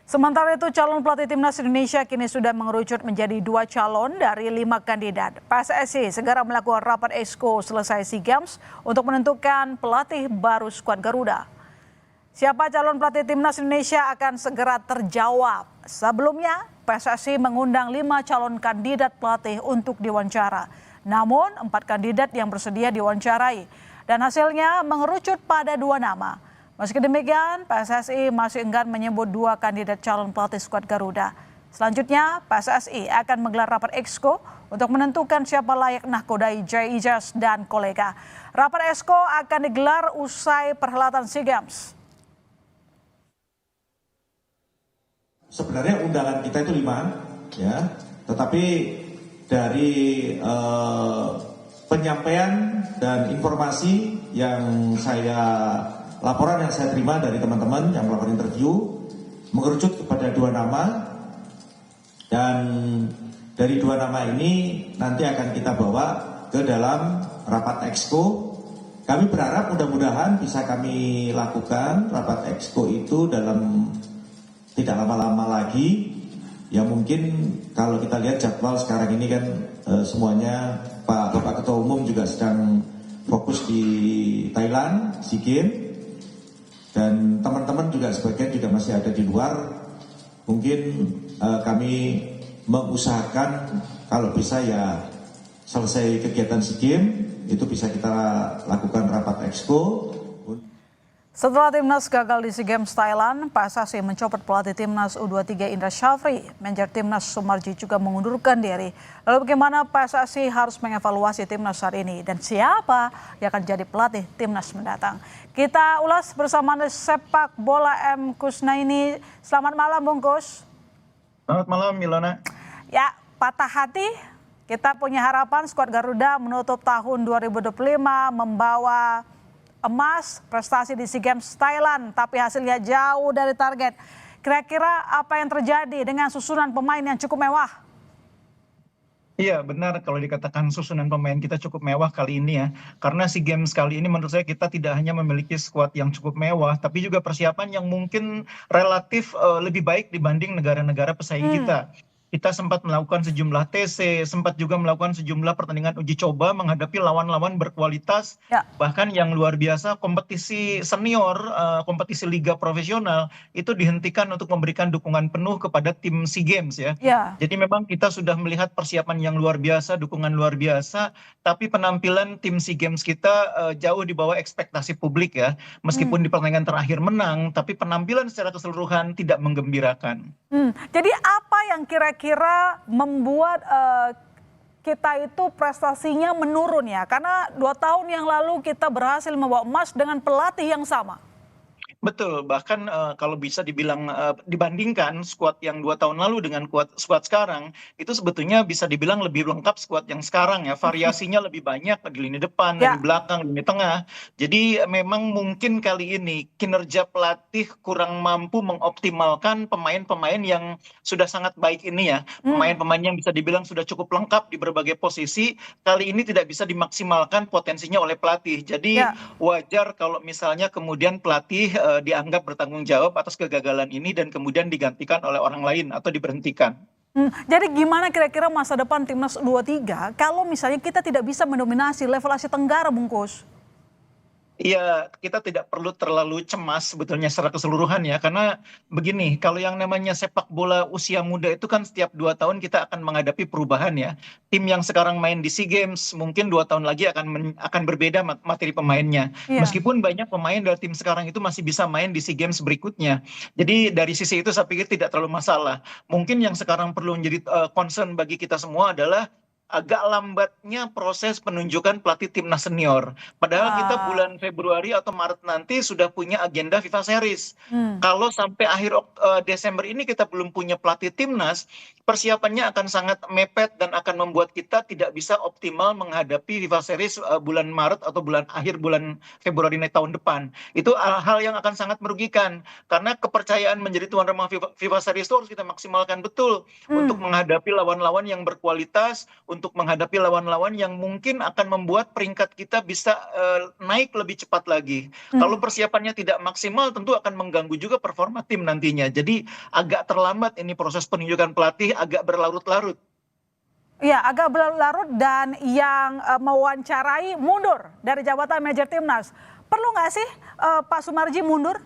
Sementara itu calon pelatih timnas Indonesia kini sudah mengerucut menjadi 2 calon dari 5 kandidat. PSSI segera melakukan rapat exco selesai SEA Games untuk menentukan pelatih baru skuad Garuda. Siapa calon pelatih timnas Indonesia akan segera terjawab. Sebelumnya PSSI mengundang 5 calon kandidat pelatih untuk diwawancara. Namun 4 kandidat yang bersedia diwawancarai dan hasilnya mengerucut pada 2 nama. Meski demikian, PSSI masih enggan menyebut 2 kandidat calon pelatih skuad Garuda. Selanjutnya, PSSI akan menggelar rapat exco untuk menentukan siapa layak nahkodai Jay Ijaz dan kolega. Rapat exco akan digelar usai perhelatan SEA Games. Sebenarnya undangan kita itu 5, ya, tetapi dari penyampaian dan informasi yang laporan yang saya terima dari teman-teman yang melakukan interview mengerucut kepada 2 nama, dan dari 2 nama ini nanti akan kita bawa ke dalam rapat exco. Kami berharap mudah-mudahan bisa kami lakukan rapat exco itu dalam tidak lama-lama lagi. Ya mungkin kalau kita lihat jadwal sekarang ini kan semuanya Bapak Ketua Umum juga sedang fokus di Thailand, SEA Games. Dan teman-teman juga sebagian juga masih ada di luar. Mungkin kami mengusahakan kalau bisa ya selesai kegiatan SEA Games itu bisa kita lakukan rapat exco. Setelah timnas gagal di SEA Games Thailand, PSSI mencopot pelatih timnas U23 Indra Syafri. Manajer timnas Sumarji juga mengundurkan diri. Lalu bagaimana PSSI harus mengevaluasi timnas saat ini dan siapa yang akan jadi pelatih timnas mendatang? Kita ulas bersama sepak bola M. Kusnaini. Selamat malam Bung Kus. Selamat malam Milona. Ya, patah hati. Kita punya harapan skuad Garuda menutup tahun 2025 membawa emas prestasi di SEA Games Thailand, tapi hasilnya jauh dari target. Kira-kira apa yang terjadi dengan susunan pemain yang cukup mewah? Iya benar kalau dikatakan susunan pemain kita cukup mewah kali ini ya. Karena SEA Games kali ini menurut saya kita tidak hanya memiliki skuad yang cukup mewah, tapi juga persiapan yang mungkin relatif lebih baik dibanding negara-negara pesaing kita. Kita sempat melakukan sejumlah TC, sempat juga melakukan sejumlah pertandingan uji coba menghadapi lawan-lawan berkualitas, bahkan yang luar biasa. Kompetisi senior, kompetisi liga profesional itu dihentikan untuk memberikan dukungan penuh kepada tim SEA Games ya. Jadi memang kita sudah melihat persiapan yang luar biasa, dukungan luar biasa, tapi penampilan tim SEA Games kita jauh di bawah ekspektasi publik ya. Meskipun di pertandingan terakhir menang, tapi penampilan secara keseluruhan tidak menggembirakan. Jadi apa yang kira-kira membuat kita itu prestasinya menurun ya? Karena 2 tahun yang lalu kita berhasil membawa emas dengan pelatih yang sama. Betul, bahkan kalau bisa dibilang dibandingkan skuad yang 2 tahun lalu dengan skuad sekarang, itu sebetulnya bisa dibilang lebih lengkap skuad yang sekarang ya. Variasinya lebih banyak di lini depan, lini belakang, lini tengah. Jadi memang mungkin kali ini kinerja pelatih kurang mampu mengoptimalkan pemain-pemain yang sudah sangat baik ini ya. Pemain-pemain yang bisa dibilang sudah cukup lengkap di berbagai posisi, kali ini tidak bisa dimaksimalkan potensinya oleh pelatih. Jadi wajar kalau misalnya kemudian pelatih dianggap bertanggung jawab atas kegagalan ini dan kemudian digantikan oleh orang lain atau diberhentikan. Jadi gimana kira-kira masa depan timnas U23 kalau misalnya kita tidak bisa mendominasi level Asia Tenggara, bungkus? Iya, kita tidak perlu terlalu cemas sebetulnya secara keseluruhan ya, karena begini, kalau yang namanya sepak bola usia muda itu kan setiap 2 tahun kita akan menghadapi perubahan ya. Tim yang sekarang main di SEA Games mungkin 2 tahun lagi akan berbeda materi pemainnya. Meskipun banyak pemain dari tim sekarang itu masih bisa main di SEA Games berikutnya. Jadi dari sisi itu saya pikir tidak terlalu masalah. Mungkin yang sekarang perlu menjadi concern bagi kita semua adalah agak lambatnya proses penunjukan pelatih timnas senior. Padahal kita bulan Februari atau Maret nanti sudah punya agenda FIFA Series. Kalau sampai akhir Desember ini kita belum punya pelatih timnas, persiapannya akan sangat mepet dan akan membuat kita tidak bisa optimal menghadapi FIFA Series bulan Maret atau akhir bulan Februari tahun depan. Itu hal yang akan sangat merugikan karena kepercayaan menjadi tuan rumah FIFA Series itu harus kita maksimalkan betul untuk menghadapi lawan-lawan yang berkualitas, untuk untuk menghadapi lawan-lawan yang mungkin akan membuat peringkat kita bisa naik lebih cepat lagi. Kalau persiapannya tidak maksimal tentu akan mengganggu juga performa tim nantinya. Jadi agak terlambat ini proses penunjukan pelatih, agak berlarut-larut. Iya, agak berlarut dan yang mewawancarai mundur dari jabatan manajer timnas. Perlu nggak sih Pak Sumarji mundur?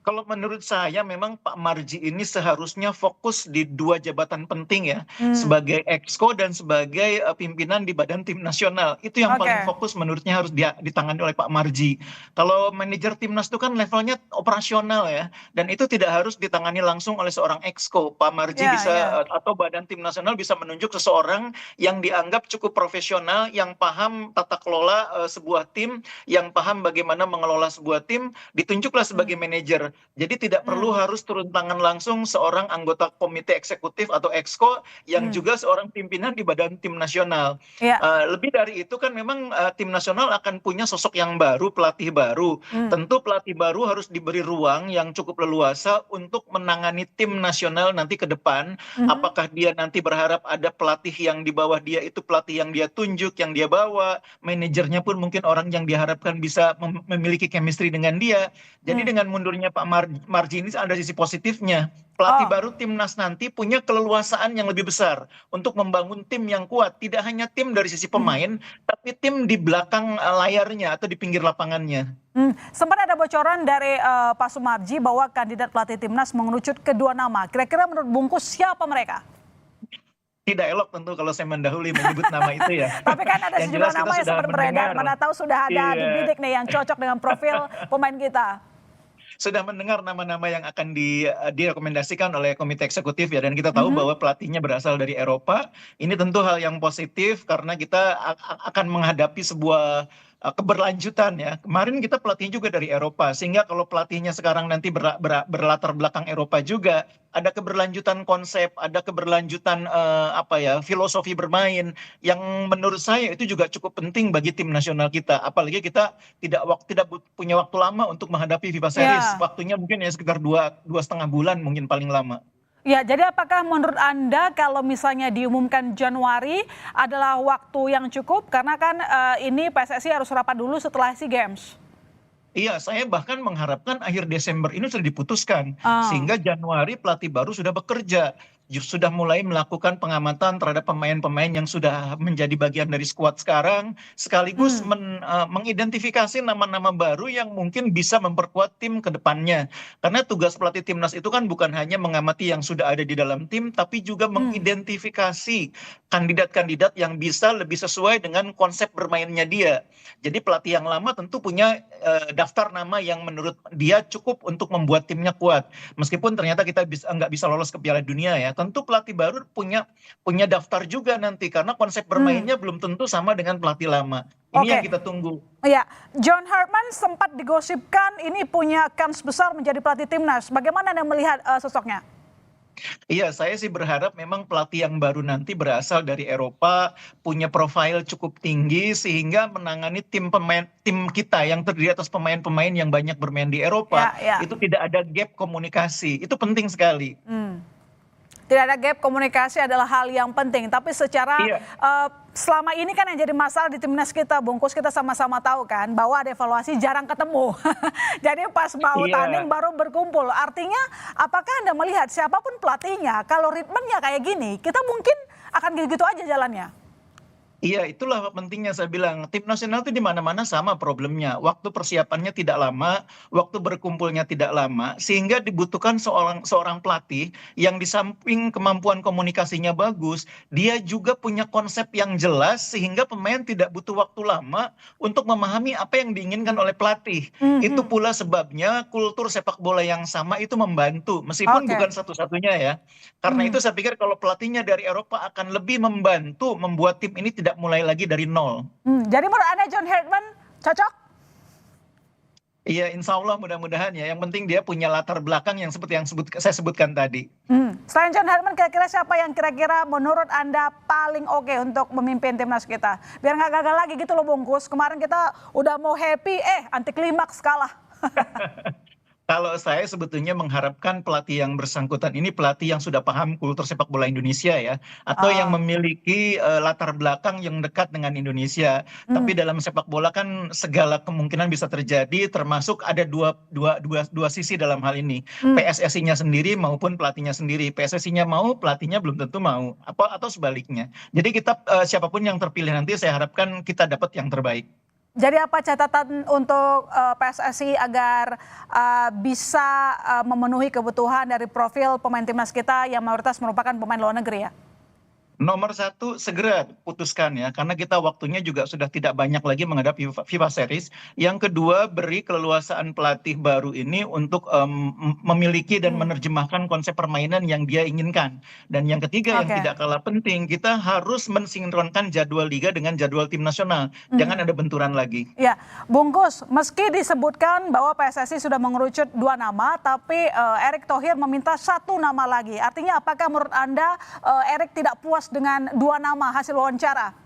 Kalau menurut saya memang Pak Marji ini seharusnya fokus di dua jabatan penting ya, sebagai Exco dan sebagai pimpinan di Badan Tim Nasional. Itu yang paling fokus menurutnya harus ditangani oleh Pak Marji. Kalau manajer timnas itu kan levelnya operasional ya, dan itu tidak harus ditangani langsung oleh seorang Exco. Pak Marji bisa atau Badan Tim Nasional bisa menunjuk seseorang yang dianggap cukup profesional, yang paham tata kelola sebuah tim, yang paham bagaimana mengelola sebuah tim, ditunjuklah sebagai manajer. Jadi tidak perlu harus turun tangan langsung seorang anggota komite eksekutif atau Exco yang juga seorang pimpinan di Badan Tim Nasional. Lebih dari itu kan memang tim nasional akan punya sosok yang baru, pelatih baru. Tentu pelatih baru harus diberi ruang yang cukup leluasa untuk menangani tim nasional nanti ke depan. Apakah dia nanti berharap ada pelatih yang di bawah dia itu pelatih yang dia tunjuk, yang dia bawa, manajernya pun mungkin orang yang diharapkan bisa memiliki chemistry dengan dia. Jadi dengan mundurnya Pak Marji ini ada sisi positifnya. Pelatih baru timnas nanti punya keleluasaan yang lebih besar untuk membangun tim yang kuat. Tidak hanya tim dari sisi pemain, tapi tim di belakang layarnya atau di pinggir lapangannya. Sempat ada bocoran dari Pak Sumarji bahwa kandidat pelatih timnas mengerucut kedua nama. Kira-kira menurut Bungkus siapa mereka? Tidak elok tentu kalau saya mendahului menyebut nama itu ya. Tapi kan ada sejumlah nama yang sempat beredar. Mana tahu sudah ada dibidik nih yang cocok dengan profil pemain kita. Sudah mendengar nama-nama yang akan direkomendasikan oleh komite eksekutif ya, dan kita tahu bahwa pelatihnya berasal dari Eropa. Ini tentu hal yang positif karena kita akan menghadapi sebuah keberlanjutan ya. Kemarin kita pelatihnya juga dari Eropa, sehingga kalau pelatihnya sekarang nanti berlatar belakang Eropa juga, ada keberlanjutan konsep, ada keberlanjutan filosofi bermain yang menurut saya itu juga cukup penting bagi tim nasional kita. Apalagi kita tidak punya waktu lama untuk menghadapi FIFA Series. Waktunya mungkin ya sekitar 2,5 bulan mungkin paling lama. Ya, jadi apakah menurut Anda kalau misalnya diumumkan Januari adalah waktu yang cukup? Karena kan ini PSSI harus rapat dulu setelah SEA Games. Iya, saya bahkan mengharapkan akhir Desember ini sudah diputuskan. Sehingga Januari pelatih baru sudah bekerja. Sudah mulai melakukan pengamatan terhadap pemain-pemain yang sudah menjadi bagian dari skuad sekarang. Sekaligus mengidentifikasi nama-nama baru yang mungkin bisa memperkuat tim ke depannya. Karena tugas pelatih timnas itu kan bukan hanya mengamati yang sudah ada di dalam tim, tapi juga mengidentifikasi kandidat-kandidat yang bisa lebih sesuai dengan konsep bermainnya dia. Jadi pelatih yang lama tentu punya daftar nama yang menurut dia cukup untuk membuat timnya kuat. Meskipun ternyata kita nggak bisa lolos ke Piala Dunia ya. Tentu pelatih baru punya daftar juga nanti karena konsep bermainnya belum tentu sama dengan pelatih lama. Ini yang kita tunggu. Iya, John Hartman sempat digosipkan ini punya kans besar menjadi pelatih timnas. Bagaimana Anda melihat sosoknya? Iya, saya sih berharap memang pelatih yang baru nanti berasal dari Eropa, punya profil cukup tinggi sehingga menangani tim kita yang terdiri atas pemain-pemain yang banyak bermain di Eropa, itu tidak ada gap komunikasi. Itu penting sekali. Tidak ada gap komunikasi adalah hal yang penting. Tapi secara selama ini kan yang jadi masalah di timnas kita, Bungkus, kita sama-sama tahu kan bahwa ada evaluasi jarang ketemu. Jadi pas mau tanding baru berkumpul. Artinya apakah Anda melihat siapapun pelatihnya, kalau ritmenya kayak gini, kita mungkin akan gitu-gitu aja jalannya? Iya, itulah pentingnya saya bilang. Tim nasional itu di mana-mana sama problemnya. Waktu persiapannya tidak lama, waktu berkumpulnya tidak lama, sehingga dibutuhkan seorang pelatih yang di samping kemampuan komunikasinya bagus, dia juga punya konsep yang jelas sehingga pemain tidak butuh waktu lama untuk memahami apa yang diinginkan oleh pelatih. Itu pula sebabnya kultur sepak bola yang sama itu membantu, meskipun bukan satu-satunya ya. Karena itu saya pikir kalau pelatihnya dari Eropa akan lebih membantu membuat tim ini tidak mulai lagi dari nol. Jadi menurut Anda John Hartman cocok? Iya, insya Allah mudah-mudahan ya. Yang penting dia punya latar belakang yang seperti yang saya sebutkan tadi. Selain John Hartman, kira-kira siapa yang kira-kira menurut Anda paling oke untuk memimpin timnas kita? Biar nggak gagal lagi gitu loh Bungkus. Kemarin kita udah mau happy, anti klimaks kalah. Kalau saya sebetulnya mengharapkan pelatih yang bersangkutan ini pelatih yang sudah paham kultur sepak bola Indonesia ya, atau yang Ah, memiliki latar belakang yang dekat dengan Indonesia. Tapi hmm, dalam sepak bola kan segala kemungkinan bisa terjadi, termasuk ada dua sisi dalam hal ini. hmm. PSSI-nya sendiri maupun pelatihnya sendiri. PSSI-nya mau, pelatihnya belum tentu mau, apa atau sebaliknya. Jadi kita siapapun yang terpilih nanti saya harapkan kita dapat yang terbaik. Jadi apa catatan untuk PSSI agar bisa memenuhi kebutuhan dari profil pemain timnas kita yang mayoritas merupakan pemain luar negeri ya? Nomor satu, segera putuskan ya, karena kita waktunya juga sudah tidak banyak lagi menghadapi FIFA Series. Yang kedua, beri keleluasaan pelatih baru ini untuk memiliki dan Hmm, menerjemahkan konsep permainan yang dia inginkan. Dan yang ketiga, yang oke. tidak kalah penting, kita harus mensinkronkan jadwal liga dengan jadwal tim nasional. Jangan Mhm. ada benturan lagi. Ya, bungkus. Meski disebutkan bahwa PSSI sudah mengerucut 2 nama, tapi Erick Thohir meminta 1 nama lagi. Artinya, apakah menurut Anda Erick tidak puas dengan 2 nama hasil wawancara?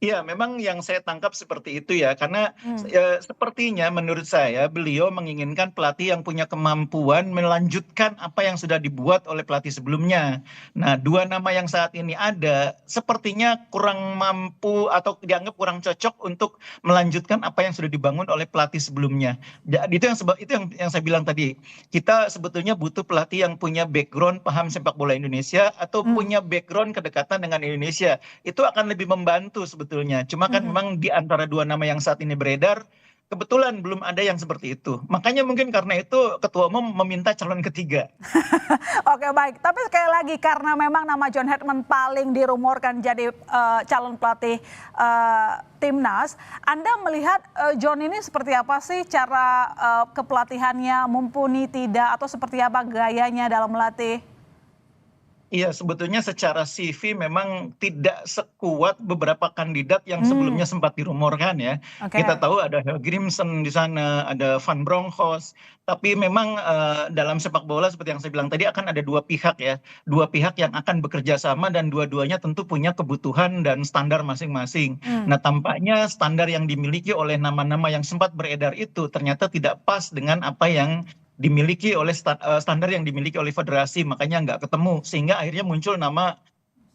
Iya, memang yang saya tangkap seperti itu ya, karena Hmm. sepertinya menurut saya beliau menginginkan pelatih yang punya kemampuan melanjutkan apa yang sudah dibuat oleh pelatih sebelumnya. Nah, 2 nama yang saat ini ada sepertinya kurang mampu atau dianggap kurang cocok untuk melanjutkan apa yang sudah dibangun oleh pelatih sebelumnya. Itu yang sebab itu yang saya bilang tadi. Kita sebetulnya butuh pelatih yang punya background paham sepak bola Indonesia atau Hmm. punya background kedekatan dengan Indonesia, itu akan lebih membantu sebetulnya. Cuma kan Mhm. memang di antara 2 nama yang saat ini beredar, kebetulan belum ada yang seperti itu. Makanya mungkin karena itu Ketua Umum meminta calon ketiga. Oke, baik. Tapi sekali lagi karena memang nama John Herdman paling dirumorkan jadi calon pelatih timnas, Anda melihat John ini seperti apa sih cara kepelatihannya, mumpuni tidak, atau seperti apa gayanya dalam melatih? Iya, sebetulnya secara CV memang tidak sekuat beberapa kandidat yang sebelumnya Hmm, sempat dirumorkan ya. Kita oke. tahu ada Grimson di sana, ada Van Bronckhorst. Tapi memang dalam sepak bola seperti yang saya bilang tadi akan ada dua pihak ya. Dua pihak yang akan bekerja sama dan dua-duanya tentu punya kebutuhan dan standar masing-masing. Hmm. Nah, tampaknya standar yang dimiliki oleh nama-nama yang sempat beredar itu ternyata tidak pas dengan apa yang dimiliki oleh standar yang dimiliki oleh federasi, makanya nggak ketemu sehingga akhirnya muncul nama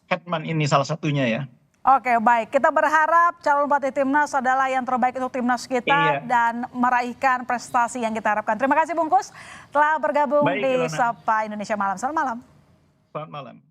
Hetman ini salah satunya ya. Oke, baik. Kita berharap calon pelatih timnas adalah yang terbaik untuk timnas kita Iya, dan meraihkan prestasi yang kita harapkan. Terima kasih Bungkus telah bergabung baik di Ilona. Sapa Indonesia Malam. Selamat malam. Selamat malam.